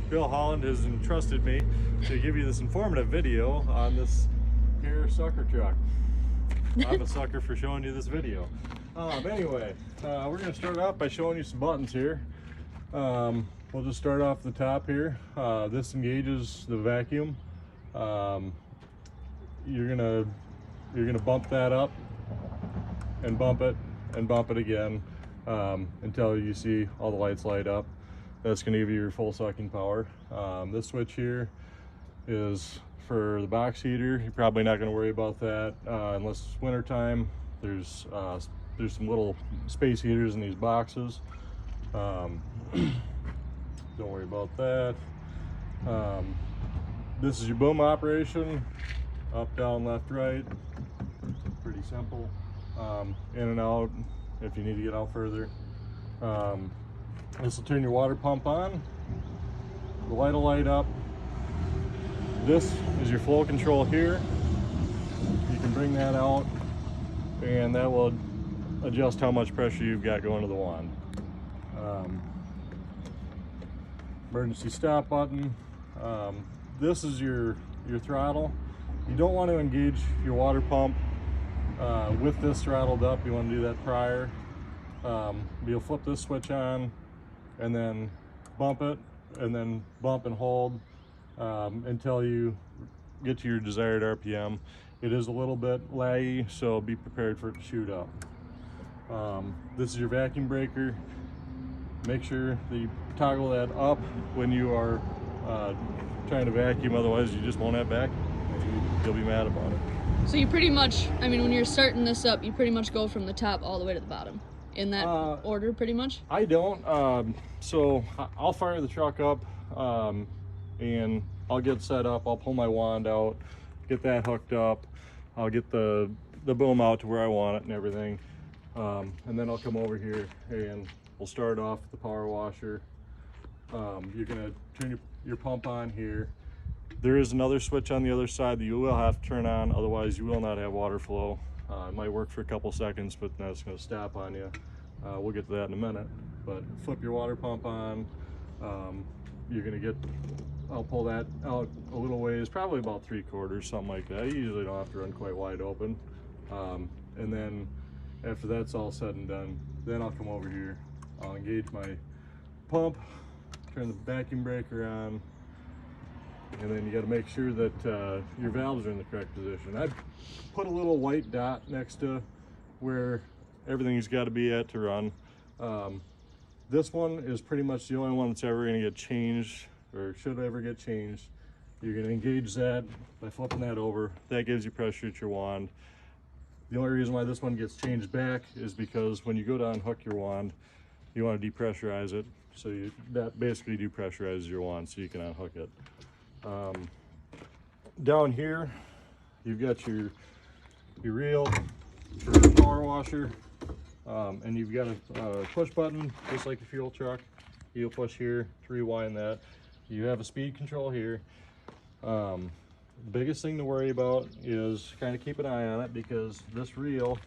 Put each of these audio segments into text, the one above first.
Bill Holland has entrusted me to give you this informative video on this here sucker truck. I'm a sucker for showing you this video. Anyway, we're going to start off by showing you some buttons here. We'll just start off the top here. This engages the vacuum. You're gonna bump that up and bump it again until you see all the lights light up. That's going to give you your full sucking power. This switch here is for the box heater. You're probably not going to worry about that unless it's winter time. There's some little space heaters in these boxes. Don't worry about that. This is your boom operation. Up, down, left, right. Pretty simple. In and out if you need to get out further. This will turn your water pump on. The light will light up. This is your flow control here. You can bring that out and that will adjust how much pressure you've got going to the wand. Emergency stop button. This is your throttle. You don't want to engage your water pump with this throttled up. You want to do that prior. You'll flip this switch on and then bump it and then bump and hold until you get to your desired RPM. It is a little bit laggy, so be prepared for it to shoot up. This is your vacuum breaker. Make sure that you toggle that up when you are trying to vacuum, otherwise you just won't have vacuum and you'll be mad about it. So you pretty much, I mean, when you're starting this up, you pretty much go from the top all the way to the bottom in that order, pretty much? I don't. So I'll fire the truck up and I'll get set up. I'll pull my wand out, get that hooked up. I'll get the boom out to where I want it and everything. And then I'll come over here and we'll start off with the power washer. You're gonna turn your pump on here. There is another switch on the other side that you will have to turn on, otherwise you will not have water flow. It might work for a couple seconds, but then it's going to stop on you. We'll get to that in a minute. But flip your water pump on. You're going to get, I'll pull that out a little ways, probably about 3/4, something like that. You usually don't have to run quite wide open. And then after that's all said and done, then I'll come over here. I'll engage my pump, turn the vacuum breaker on, and then you got to make sure that your valves are in the correct position. I put a little white dot next to where everything's got to be at to run. This one is pretty much the only one that's ever going to get changed, or should ever get changed. You're going to engage that by flipping that over. That gives you pressure at your wand. The only reason why this one gets changed back is because when you go to unhook your wand, you want to depressurize it. So that basically depressurizes your wand so you can unhook it. Down here you've got your reel for the power washer, and you've got a push button just like a fuel truck. You'll push here to rewind that. You have a speed control here. The biggest thing to worry about is kind of keep an eye on it, because this reel,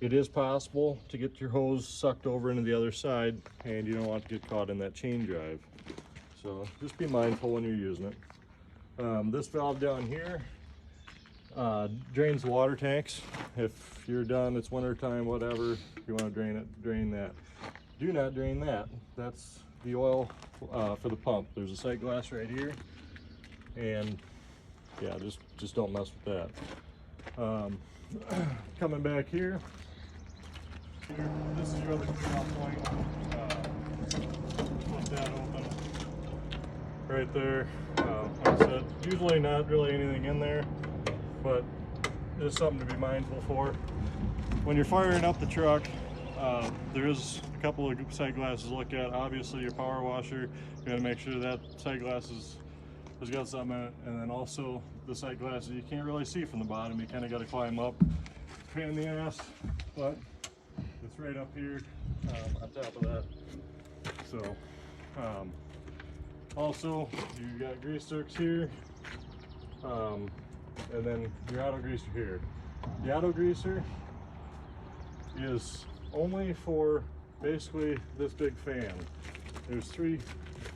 it is possible to get your hose sucked over into the other side and you don't want to get caught in that chain drive. So just be mindful when you're using it. This valve down here drains the water tanks. If you're done, it's winter time, whatever, if you want to drain it, drain that. Do not drain that. That's the oil for the pump. There's a sight glass right here, and yeah, just don't mess with that. Coming back here, this is your other cleanout point. Flip that open right there. Like I said, usually not really anything in there, but there's something to be mindful for. When you're firing up the truck, there is a couple of sight glasses to look at. Obviously your power washer, you gotta make sure that sight glass has got something in it, and then also the sight glasses you can't really see from the bottom. You kind of got to climb up. Pain in the ass, but it's right up here on top of that. So also you got grease zerks here, and then your auto greaser here. The auto greaser is only for basically this big fan. there's 3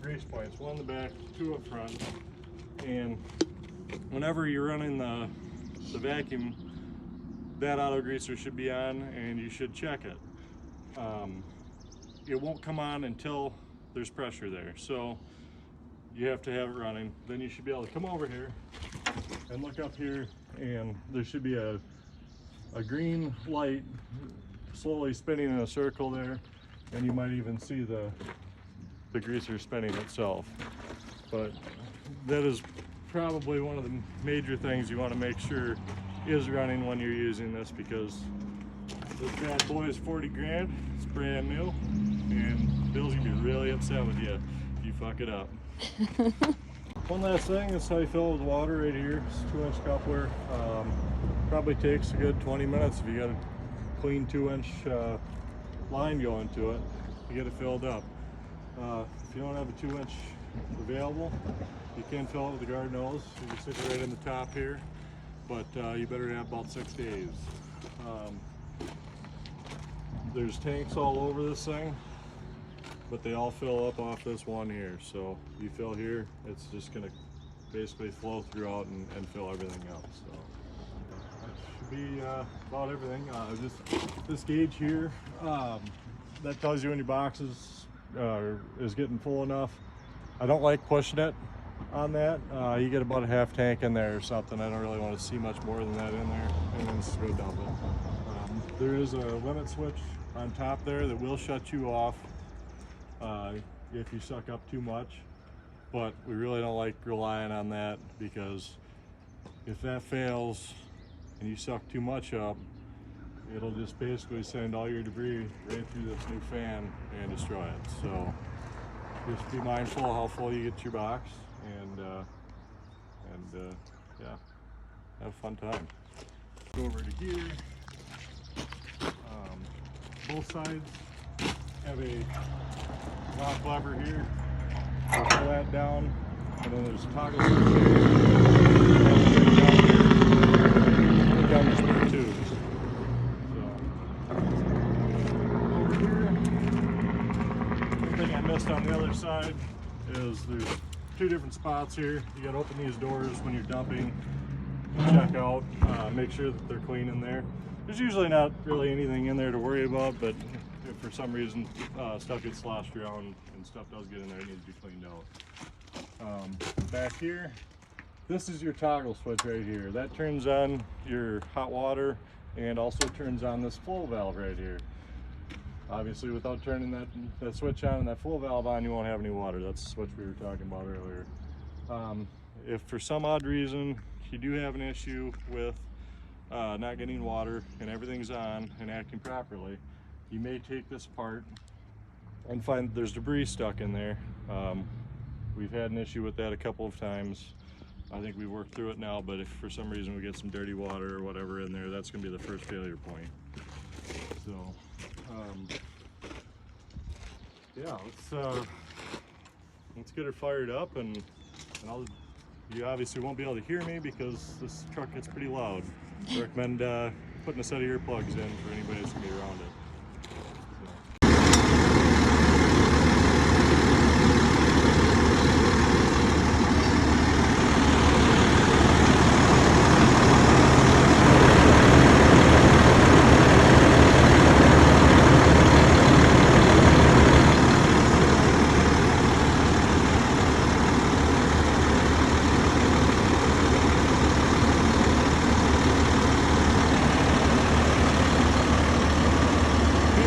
grease points, 1 in the back, 2 up front, and whenever you're running the vacuum, that auto greaser should be on and you should check it. It won't come on until there's pressure there, so you have to have it running. Then you should be able to come over here and look up here, and there should be a green light slowly spinning in a circle there, and you might even see the greaser spinning itself. But that is probably one of the major things you want to make sure is running when you're using this, because this bad boy is 40 grand, it's brand new, and Bill's gonna be really upset with you if you fuck it up. One last thing, this is how you fill it with water right here. It's 2-inch cupware. Probably takes a good 20 minutes if you got a clean 2-inch line going to it to get it filled up. If you don't have a 2-inch available, you can fill it with a garden hose. You can stick it right in the top here, but you better have about 6 days. There's tanks all over this thing, but they all fill up off this one here. So you fill here, it's just gonna basically flow throughout and fill everything up. So that should be about everything. This gauge here, that tells you when your box is getting full enough. I don't like pushing it on that. You get about a half tank in there or something. I don't really want to see much more than that in there, and then just go dump it. There is a limit switch on top there that will shut you off if you suck up too much, but we really don't like relying on that, because if that fails and you suck too much up, it'll just basically send all your debris right through this new fan and destroy it. So just be mindful of how full you get your box, and yeah, have a fun time. Go over to here. Both sides have a lock lever here. We'll pull that down, and then there's a toggle switch here. Down the spare tubes. Over here, the thing I missed on the other side is there's 2 different spots here. You got to open these doors when you're dumping. Check out, make sure that they're clean in there. There's usually not really anything in there to worry about, but if for some reason stuff gets sloshed around and stuff does get in there, it needs to be cleaned out. Back here, this is your toggle switch right here. That turns on your hot water and also turns on this flow valve right here. Obviously, without turning that switch on and that flow valve on, you won't have any water. That's the switch we were talking about earlier. If for some odd reason you do have an issue with not getting water and everything's on and acting properly, you may take this apart and find there's debris stuck in there. We've had an issue with that a couple of times. I think we've worked through it now, but if for some reason we get some dirty water or whatever in there, that's going to be the first failure point. So yeah, let's get her fired up, and you obviously won't be able to hear me because this truck gets pretty loud. I recommend putting a set of earplugs in for anybody that's going to be around it.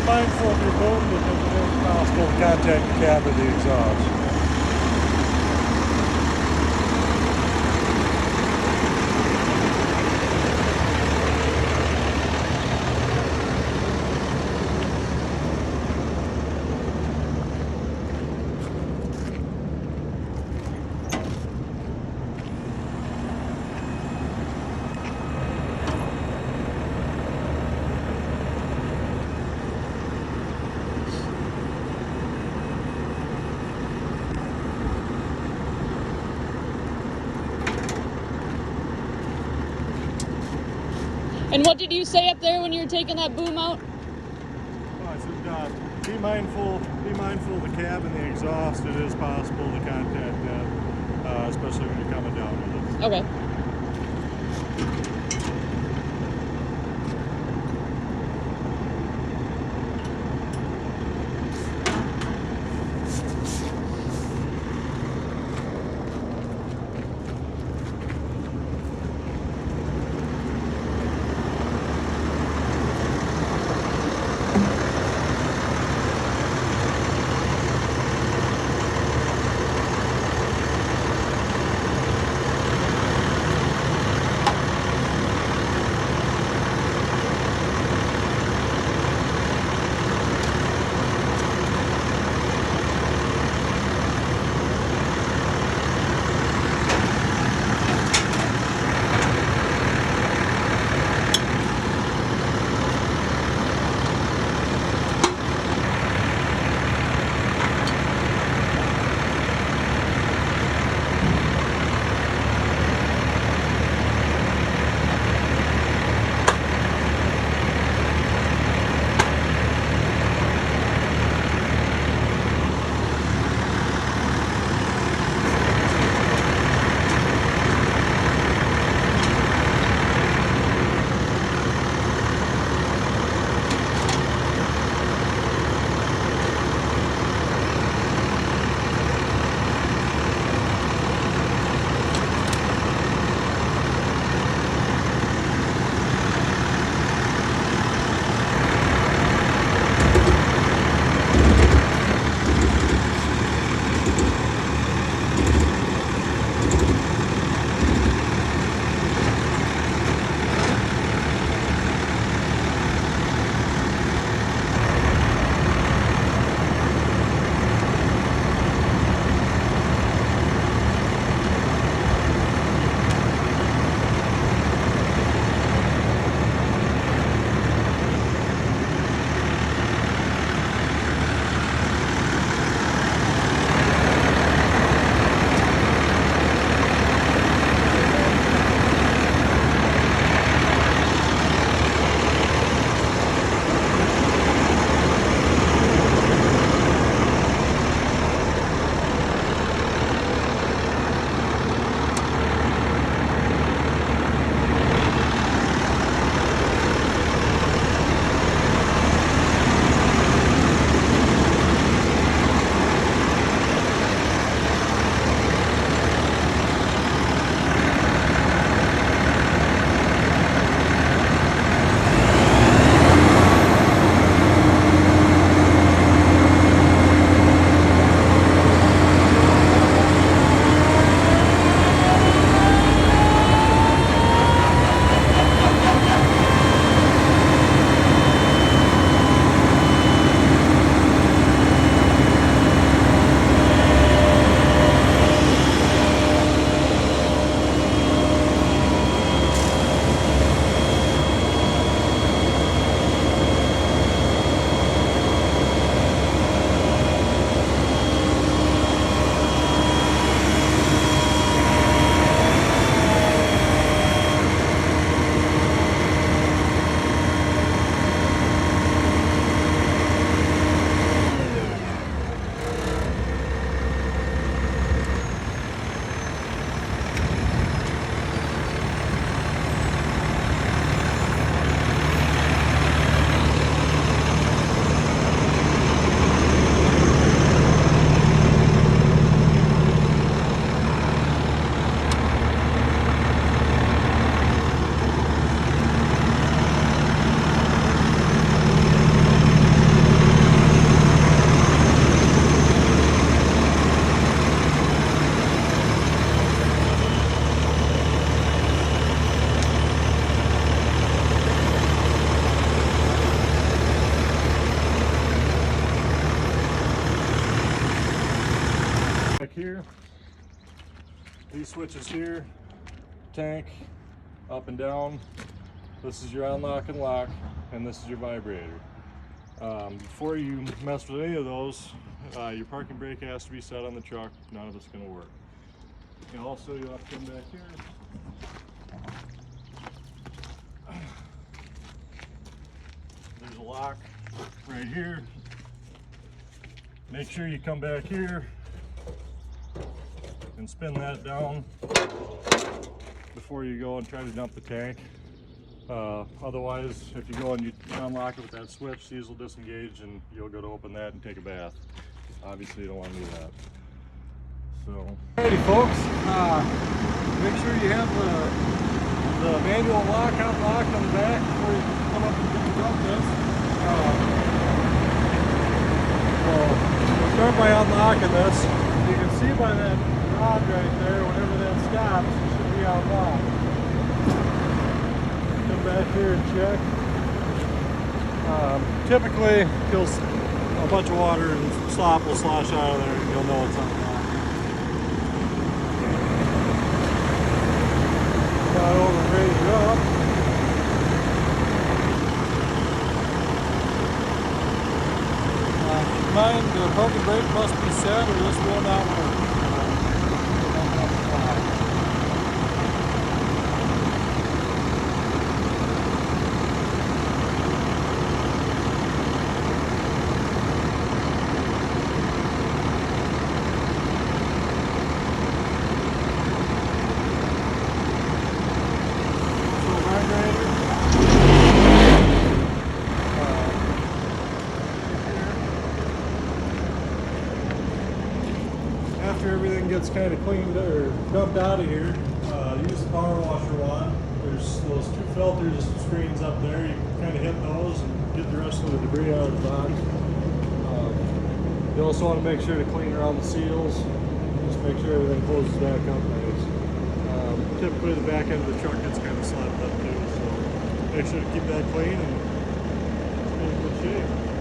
Mindful of your boom, because it is possible to contact the cab of the exhaust. And what did you say up there when you were taking that boom out? Well, I said, be mindful mindful of the cab and the exhaust, it is possible to contact that, especially when you're coming down with it. Okay. Here, these switches here, tank, up and down. This is your unlock and lock, and this is your vibrator. Before you mess with any of those, your parking brake has to be set on the truck. None of it's going to work. And also, you'll have to come back here. There's a lock right here. make sure you come back here and spin that down before you go and try to dump the tank. Otherwise, if you go and you unlock it with that switch, these will disengage and you'll go to open that and take a bath. Obviously you don't want to do that. So, alrighty folks, make sure you have the manual lock unlocked on the back before you come up and dump this. We'll start by unlocking this. You can see by that rod right there, whenever that stops, it should be unlocked. Come back here and check. Typically, a bunch of water and slop will slosh out of there and you'll know it's unlocked. Got over and raised up. Keep in mind, the pump and brake must be set or this will not work. After everything gets kind of cleaned or dumped out of here, use the power washer wand. There's those two filters screens up there. You can kind of hit those and get the rest of the debris out of the box. You also want to make sure to clean around the seals. Just make sure everything closes back up nice. Typically the back end of the truck gets kind of slapped up too, so make sure to keep that clean and it's in good shape.